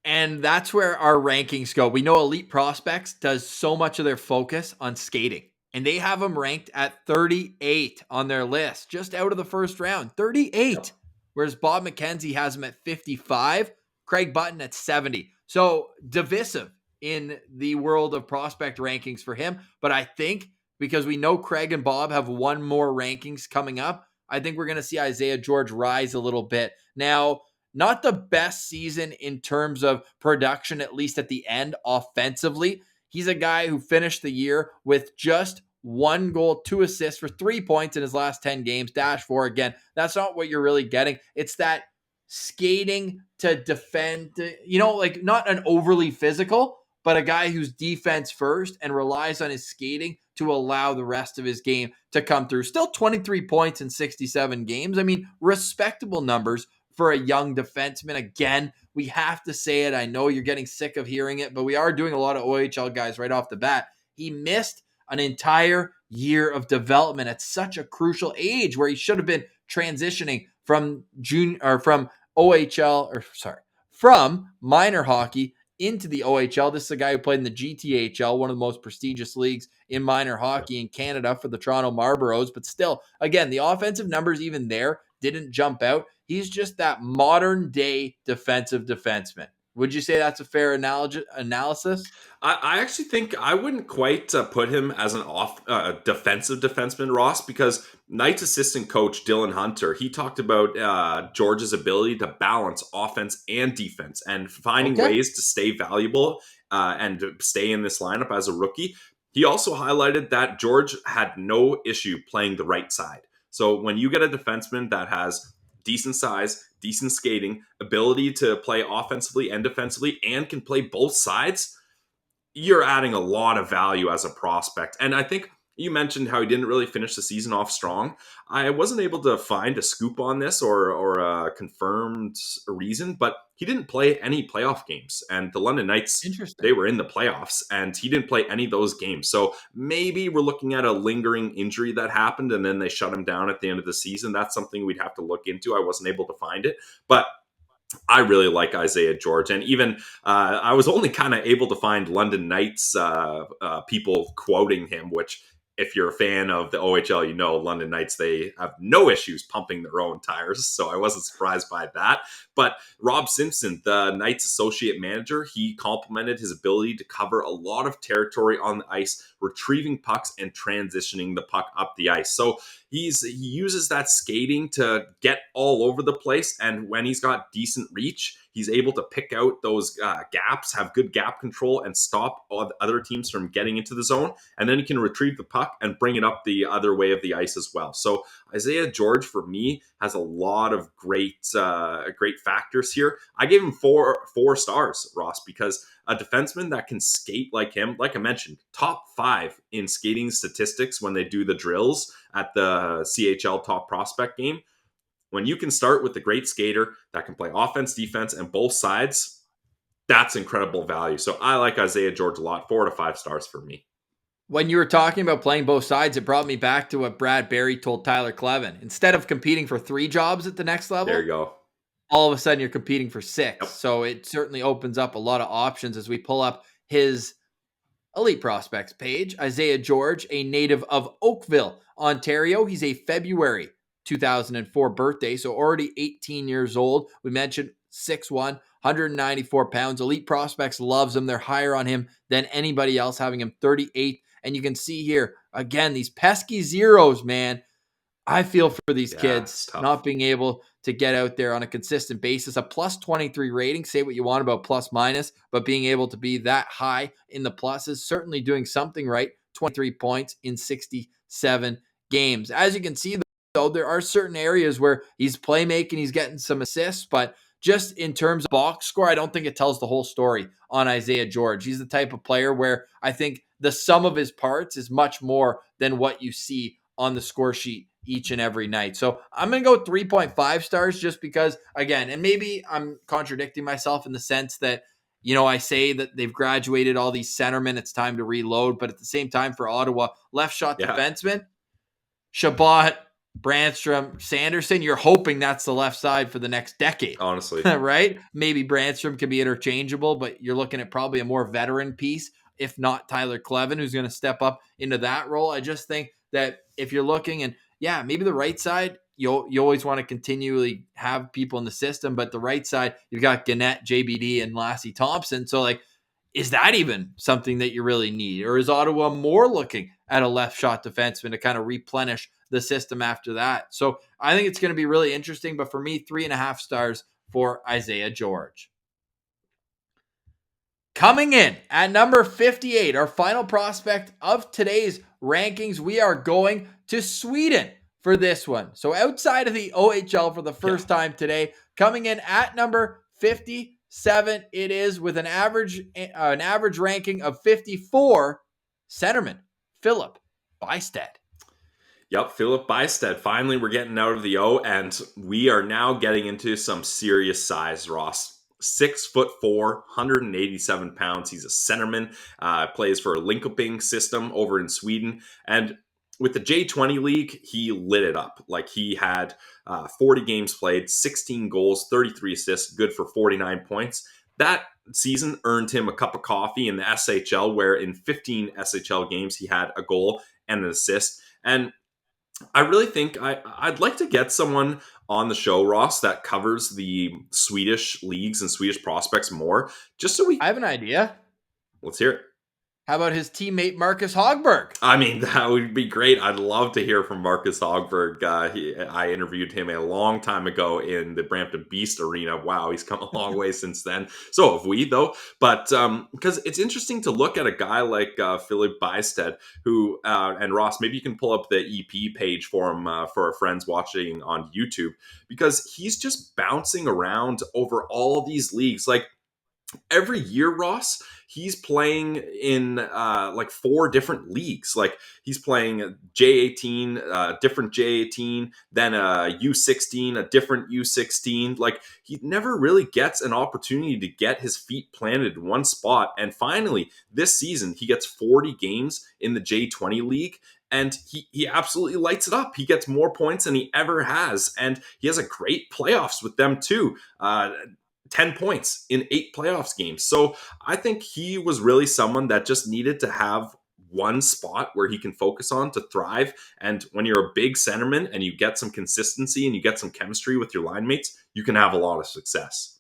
And that's where our rankings go. We know Elite Prospects does so much of their focus on skating. And they have him ranked at 38 on their list, just out of the first round. 38. Yep. Whereas Bob McKenzie has him at 55, Craig Button at 70. So divisive in the world of prospect rankings for him. But I think because we know Craig and Bob have one more rankings coming up, I think we're going to see Isaiah George rise a little bit. Now, not the best season in terms of production, at least at the end offensively. He's a guy who finished the year with just 1 goal, 2 assists for 3 points in his last 10 games, -4. Again, that's not what you're really getting. It's that skating to defend, like not an overly physical, but a guy who's defense first and relies on his skating to allow the rest of his game to come through. Still 23 points in 67 games. I mean, respectable numbers for a young defenseman. Again, we have to say it. I know you're getting sick of hearing it, but we are doing a lot of OHL guys right off the bat. He missed an entire year of development at such a crucial age where he should have been transitioning from from minor hockey into the OHL. This is a guy who played in the GTHL, one of the most prestigious leagues in minor hockey in Canada for the Toronto Marlboros. But still, again, the offensive numbers even there didn't jump out. He's just that modern day defensive defenseman. Would you say that's a fair analysis? I actually think I wouldn't quite put him as an defensive defenseman, Ross, because Knights assistant coach Dylan Hunter, he talked about George's ability to balance offense and defense and finding ways to stay valuable and to stay in this lineup as a rookie. He also highlighted that George had no issue playing the right side. So when you get a defenseman that has decent size, decent skating, ability to play offensively and defensively, and can play both sides, you're adding a lot of value as a prospect. And I think You mentioned how he didn't really finish the season off strong. I wasn't able to find a scoop on this or a confirmed reason, but he didn't play any playoff games. And the London Knights, Interesting. they were in the playoffs, and he didn't play any of those games. So maybe we're looking at a lingering injury that happened, and then they shut him down at the end of the season. That's something we'd have to look into. I wasn't able to find it. But I really like Isaiah George, and even I was only kind of able to find London Knights people quoting him, which if you're a fan of the OHL, you know London Knights, they have no issues pumping their own tires, so I wasn't surprised by that. But Rob Simpson, the Knights associate manager, he complimented his ability to cover a lot of territory on the ice, retrieving pucks and transitioning the puck up the ice. So he uses that skating to get all over the place, and when he's got decent reach, he's able to pick out those gaps, have good gap control, and stop other teams from getting into the zone. And then he can retrieve the puck and bring it up the other way of the ice as well. So Isaiah George, for me, has a lot of great factors here. I gave him four stars, Ross, because a defenseman that can skate like him, like I mentioned, top 5 in skating statistics when they do the drills at the CHL Top Prospect game. When you can start with a great skater that can play offense, defense, and both sides, that's incredible value. So I like Isaiah George a lot. 4 to 5 stars for me. When you were talking about playing both sides, it brought me back to what Brad Berry told Tyler Clevin. Instead of competing for 3 jobs at the next level, there you go. All of a sudden you're competing for 6. Yep. So it certainly opens up a lot of options as we pull up his Elite Prospects page. Isaiah George, a native of Oakville, Ontario. He's a February 2004 birthday, so already 18 years old. We mentioned 6'1", 194 pounds. Elite Prospects loves him. They're higher on him than anybody else, having him 38. And you can see here, again, these pesky zeros, man. I feel for these kids not being able to get out there on a consistent basis. A plus 23 rating, say what you want about plus minus, but being able to be that high in the pluses, certainly doing something right. 23 points in 67 games. As you can see, though, there are certain areas where he's playmaking, he's getting some assists, but just in terms of box score, I don't think it tells the whole story on Isaiah George. He's the type of player where I think the sum of his parts is much more than what you see on the score sheet each and every night. So I'm going to go 3.5 stars just because, again, and maybe I'm contradicting myself in the sense that, you know, I say that they've graduated all these centermen. It's time to reload. But at the same time, for Ottawa, left shot defenseman, Chabot, Brandstrom, Sanderson, you're hoping that's the left side for the next decade. Honestly. Right? Maybe Brandstrom can be interchangeable, but you're looking at probably a more veteran piece, if not Tyler Clevin, who's going to step up into that role. I just think that if you're looking, and yeah, maybe the right side, you always want to continually have people in the system, but the right side, you've got Gannett, JBD, and Lassie Thompson. So, like, is that even something that you really need? Or is Ottawa more looking at a left shot defenseman to kind of replenish the system after that? So I think it's going to be really interesting, but for me, 3.5 stars for Isaiah George. Coming in at number 58, our final prospect of today's rankings, we are going to Sweden for this one. So outside of the OHL for the first time today, coming in at number 57, it is with an average ranking of 54, centerman Filip Bystedt. Yep, Filip Bystedt. Finally, we're getting out of the O, and we are now getting into some serious size, Ross. 6'4", 187 pounds. He's a centerman. Plays for Linkoping system over in Sweden. And with the J20 league, he lit it up. Like, he had 40 games played, 16 goals, 33 assists, good for 49 points. That season earned him a cup of coffee in the SHL, where in 15 SHL games, he had a goal and an assist. And I really think I'd like to get someone on the show, Ross, that covers the Swedish leagues and Swedish prospects more, just so I have an idea. Let's hear it. How about his teammate Marcus Hogberg? I mean, that would be great. I'd love to hear from Marcus Hogberg. I interviewed him a long time ago in the Brampton Beast Arena. Wow, he's come a long way since then. So have we, though. But because it's interesting to look at a guy like Filip Bystedt, who, and Ross, maybe you can pull up the EP page for him for our friends watching on YouTube, because he's just bouncing around over all these leagues. Like, every year, Ross, he's playing in like 4 different leagues. Like he's playing J18, different J18, then a U16, a different U16. Like he never really gets an opportunity to get his feet planted in one spot. And finally, this season, he gets 40 games in the J20 league. And he absolutely lights it up. He gets more points than he ever has. And he has a great playoffs with them too. 10 points in 8 playoffs games. So I think he was really someone that just needed to have one spot where he can focus on to thrive. And when you're a big centerman and you get some consistency and you get some chemistry with your line mates, you can have a lot of success.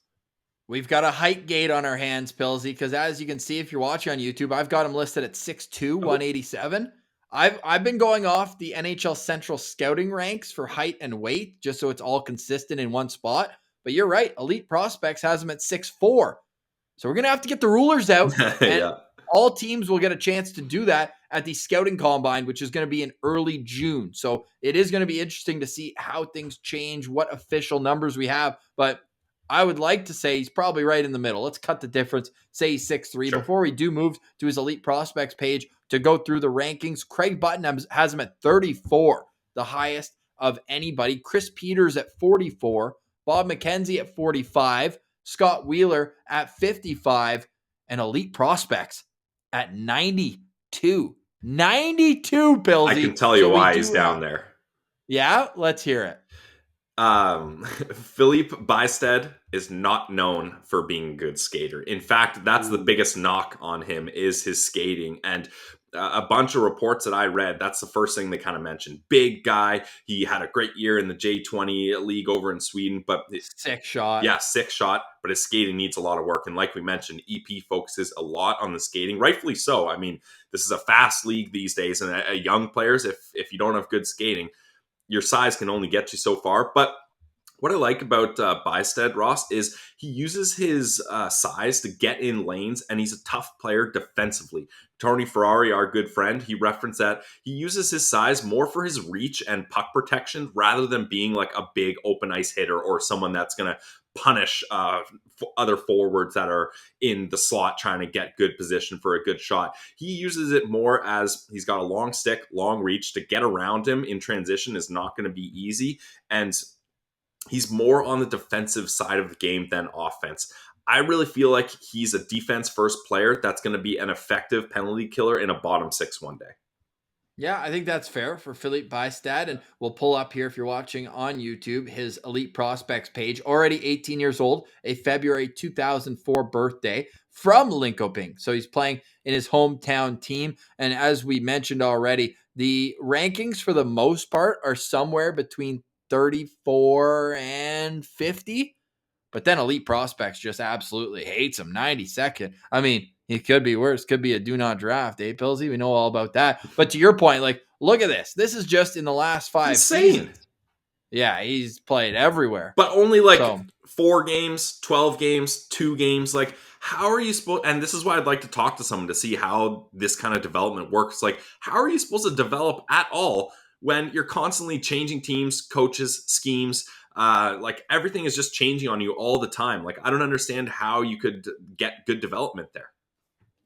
We've got a height gate on our hands, Pillsy, because as you can see, if you're watching on YouTube, I've got him listed at 6'2", 187. I've been going off the NHL Central scouting ranks for height and weight, just so it's all consistent in one spot. But you're right. Elite Prospects has him at 6'4". So we're going to have to get the rulers out. And Yeah. all teams will get a chance to do that at the scouting combine, which is going to be in early June. So it is going to be interesting to see how things change, what official numbers we have. But I would like to say he's probably right in the middle. Let's cut the difference. Say he's 6'3". Sure. Before we do move to his Elite Prospects page to go through the rankings, Craig Button has him at 34, the highest of anybody. Chris Peters at 44. Bob McKenzie at 45, Scott Wheeler at 55, and Elite Prospects at 92. 92, Pillsy. I can tell you why he's down there. Yeah, let's hear it. Filip Bystedt is not known for being a good skater. In fact, that's the biggest knock on him is his skating. And a bunch of reports that I read, that's the first thing they kind of mentioned. Big guy. He had a great year in the J20 league over in Sweden, but sick shot. Yeah, sick shot, but his skating needs a lot of work. And like we mentioned, EP focuses a lot on the skating, rightfully so. I mean, this is a fast league these days, and young players, if you don't have good skating, your size can only get you so far. But what I like about Bystedt, Ross, is he uses his size to get in lanes, and he's a tough player defensively. Tony Ferrari, our good friend, he referenced that he uses his size more for his reach and puck protection rather than being like a big open ice hitter or someone that's going to punish other forwards that are in the slot trying to get good position for a good shot. He uses it more as he's got a long stick, long reach. To get around him in transition is not going to be easy. And he's more on the defensive side of the game than offense. I really feel like he's a defense-first player that's going to be an effective penalty killer in a bottom six one day. Yeah, I think that's fair for Filip Bystedt. And we'll pull up here, if you're watching on YouTube, his Elite Prospects page. Already 18 years old, a February 2004 birthday from Linköping. So he's playing in his hometown team. And as we mentioned already, the rankings for the most part are somewhere between 34 and 50. But then Elite Prospects just absolutely hates him. 92nd. I mean, he could be worse. Could be a do not draft, eh, Pillsy? We know all about that. But to your point, like, look at this. This is just in the last 5 seasons. Yeah, he's played everywhere. But only like 4 games, 12 games, 2 games. Like, how are you supposed, and this is why I'd like to talk to someone to see how this kind of development works. Like, how are you supposed to develop at all when you're constantly changing teams, coaches, schemes? Like everything is just changing on you all the time. Like, I don't understand how you could get good development there.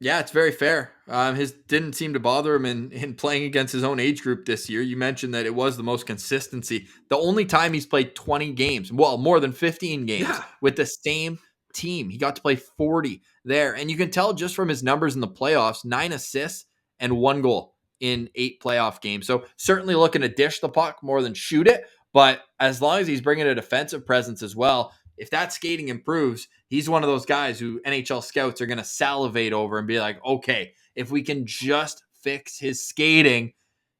Yeah, it's very fair. His didn't seem to bother him in playing against his own age group this year. You mentioned that it was the most consistency. The only time he's played 20 games, well, more than 15 games with the same team. He got to play 40 there. And you can tell just from his numbers in the playoffs, 9 assists and 1 goal in 8 playoff games. So certainly looking to dish the puck more than shoot it. But as long as he's bringing a defensive presence as well, if that skating improves, he's one of those guys who NHL scouts are going to salivate over and be like, okay, if we can just fix his skating,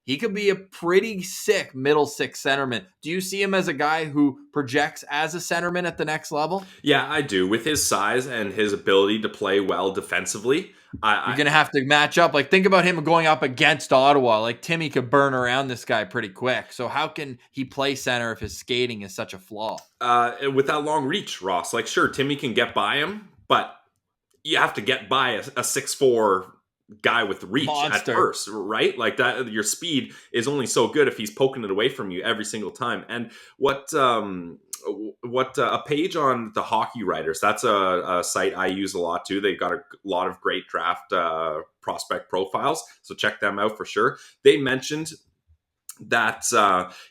he could be a pretty sick middle six centerman. Do you see him as a guy who projects as a centerman at the next level? Yeah, I do. With his size and his ability to play well defensively, you're going to have to match up. Like, think about him going up against Ottawa. Like, Timmy could burn around this guy pretty quick. So how can he play center if his skating is such a flaw? With that long reach, Ross, like, sure, Timmy can get by him, but you have to get by a 6'4" guy with reach Monster. At first, right? Like that, your speed is only so good if he's poking it away from you every single time. And what what a page on the Hockey Writers. That's a site I use a lot too. They've got a lot of great draft prospect profiles, so check them out for sure. They mentioned that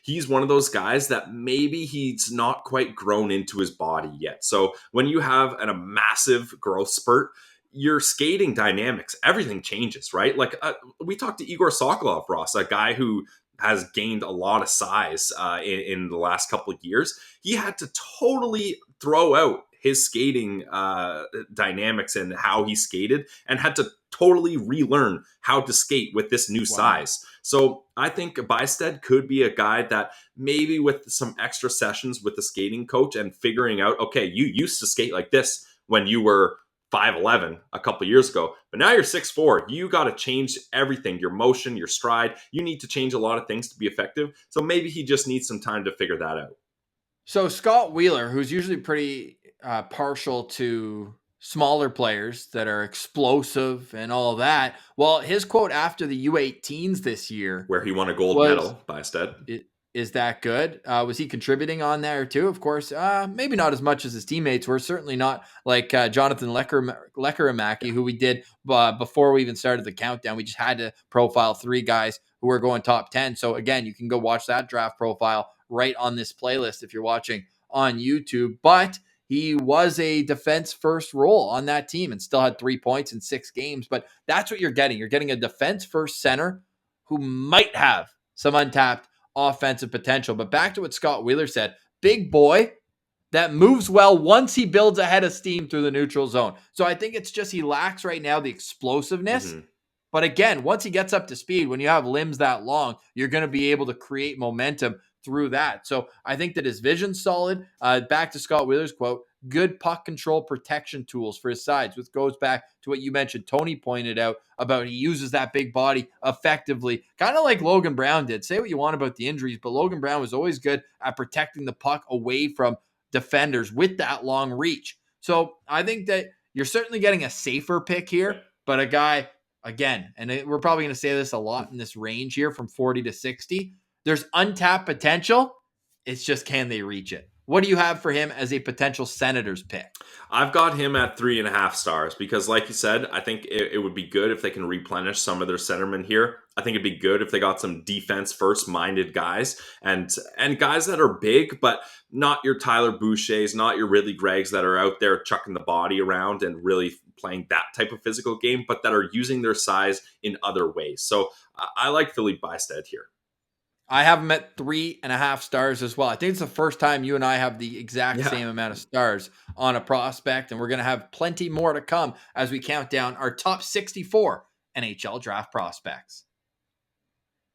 he's one of those guys that maybe he's not quite grown into his body yet. So when you have a massive growth spurt, your skating dynamics, everything changes, right? Like we talked to Igor Sokolov, Ross, a guy who has gained a lot of size in the last couple of years. He had to totally throw out his skating dynamics and how he skated, and had to totally relearn how to skate with this new size. So I think Bystedt could be a guy that maybe with some extra sessions with the skating coach and figuring out, okay, you used to skate like this when you were 5'11" a couple years ago, but now you're 6'4". You got to change everything, your motion, your stride. You need to change a lot of things to be effective. So maybe he just needs some time to figure that out. So Scott Wheeler, who's usually pretty partial to smaller players that are explosive and all that. Well, his quote after the U18s this year, where he won a gold medal, Bystedt. Is that good? Was he contributing on there too? Of course, maybe not as much as his teammates were. Certainly not like Jonathan Lekkerimäki, who we did before we even started the countdown. We just had to profile 3 guys who were going top 10. So again, you can go watch that draft profile right on this playlist if you're watching on YouTube. But he was a defense first role on that team and still had 3 points in 6 games. But that's what you're getting. You're getting a defense first center who might have some untapped offensive potential. But back to what Scott Wheeler said, big boy that moves well once he builds a head of steam through the neutral zone. So I think it's just he lacks right now the explosiveness. Mm-hmm. But again, once he gets up to speed, when you have limbs that long, you're going to be able to create momentum through that. So I think that his vision's solid. Back to Scott Wheeler's quote, good puck control protection tools for his sides, which goes back to what you mentioned. Tony pointed out about he uses that big body effectively, kind of like Logan Brown did. Say what you want about the injuries, but Logan Brown was always good at protecting the puck away from defenders with that long reach. So I think that you're certainly getting a safer pick here, but a guy, again, and we're probably going to say this a lot in this range here from 40 to 60, there's untapped potential. It's just, can they reach it? What do you have for him as a potential Senators pick? I've got him at 3.5 stars because, like you said, I think it would be good if they can replenish some of their centermen here. I think it'd be good if they got some defense first minded guys and guys that are big, but not your Tyler Bouchers, not your Ridley Greggs that are out there chucking the body around and really playing that type of physical game, but that are using their size in other ways. So I like Filip Bystedt here. I have him at 3.5 stars as well. I think it's the first time you and I have the exact same amount of stars on a prospect, and we're going to have plenty more to come as we count down our top 64 NHL draft prospects.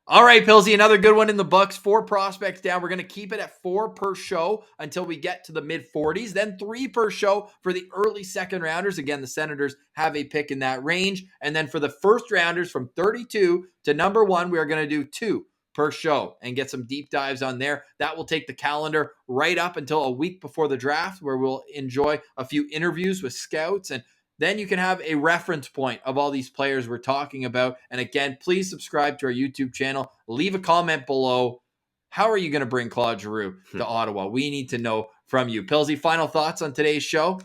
All right, Pilsy, another good one in the books. 4 prospects down. We're going to keep it at 4 per show until we get to the mid-40s, then 3 per show for the early second rounders. Again, the Senators have a pick in that range. And then for the first rounders from 32 to number 1, we are going to do 2 per show and get some deep dives on there. That will take the calendar right up until a week before the draft, where we'll enjoy a few interviews with scouts, and then you can have a reference point of all these players we're talking about. And again, please subscribe to our YouTube channel. Leave a comment below. How are you going to bring Claude Giroux to Ottawa? We need to know from you. Pilsy, final thoughts on today's show?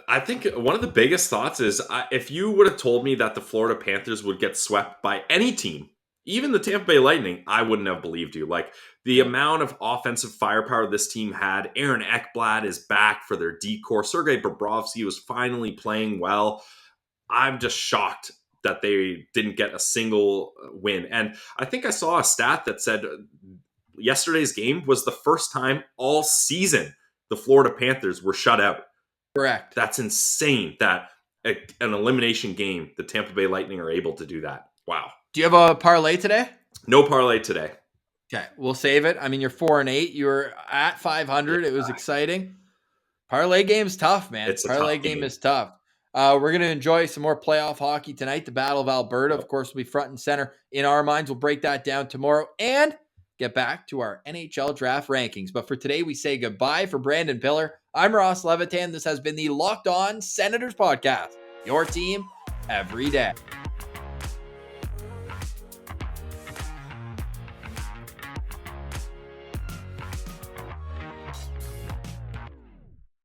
I think one of the biggest thoughts is if you would have told me that the Florida Panthers would get swept by any team, even the Tampa Bay Lightning, I wouldn't have believed you. Like, the amount of offensive firepower this team had. Aaron Ekblad is back for their decor. Sergei Bobrovsky was finally playing well. I'm just shocked that they didn't get a single win. And I think I saw a stat that said yesterday's game was the first time all season the Florida Panthers were shut out. Correct. That's insane that an elimination game, the Tampa Bay Lightning are able to do that. Wow. Do you have a parlay today? No parlay today. Okay, we'll save it. I mean, you're 4-8. You were at 500. It was exciting. Parlay game's tough, man. Parlay game is tough. We're going to enjoy some more playoff hockey tonight. The Battle of Alberta, of course, will be front and center in our minds. We'll break that down tomorrow and get back to our NHL draft rankings. But for today, we say goodbye. For Brandon Piller, I'm Ross Levitan. This has been the Locked On Senators podcast. Your team every day.